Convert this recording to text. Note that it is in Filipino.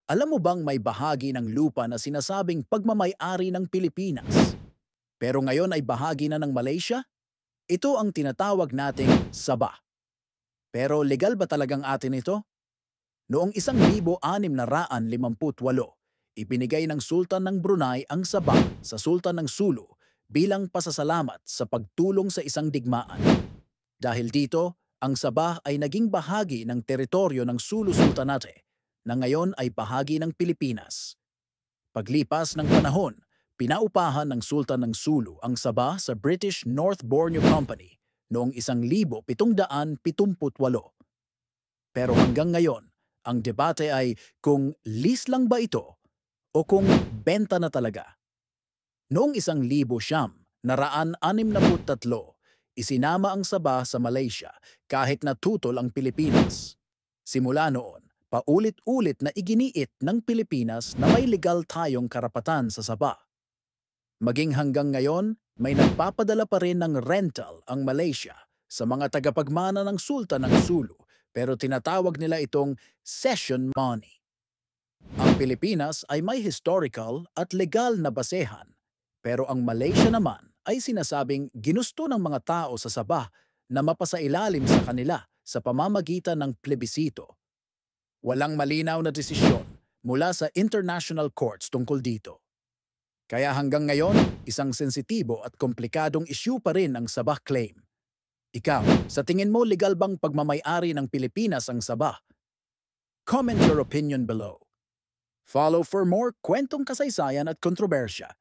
Alam mo bang may bahagi ng lupa na sinasabing pagmamay-ari ng Pilipinas, pero ngayon ay bahagi na ng Malaysia? Ito ang tinatawag nating Sabah. Pero legal ba talagang atin ito? Noong 1658, ibinigay ng Sultan ng Brunei ang Sabah sa Sultan ng Sulu bilang pasasalamat sa pagtulong sa isang digmaan. Dahil dito, ang Sabah ay naging bahagi ng teritoryo ng Sulu Sultanate na ngayon ay bahagi ng Pilipinas. Paglipas ng panahon, pinaupahan ng Sultan ng Sulu ang Sabah sa British North Borneo Company noong 1778. Pero hanggang ngayon, ang debate ay kung lease lang ba ito o kung benta na talaga. Noong 1963, isinama ang Sabah sa Malaysia kahit natutol ang Pilipinas. Simula noon, paulit-ulit na iginiit ng Pilipinas na may legal tayong karapatan sa Sabah. Maging hanggang ngayon, may nagpapadala pa rin ng rental ang Malaysia sa mga tagapagmana ng Sultan ng Sulu, pero tinatawag nila itong cession money. Ang Pilipinas ay may historical at legal na basehan, pero ang Malaysia naman ay sinasabing ginusto ng mga tao sa Sabah na mapasailalim sa kanila sa pamamagitan ng plebisito. Walang malinaw na desisyon mula sa international courts tungkol dito. Kaya hanggang ngayon, isang sensitibo at komplikadong issue pa rin ang Sabah claim. Ikaw, sa tingin mo legal bang pagmamay-ari ng Pilipinas ang Sabah? Comment your opinion below. Follow for more kwentong kasaysayan at kontrobersya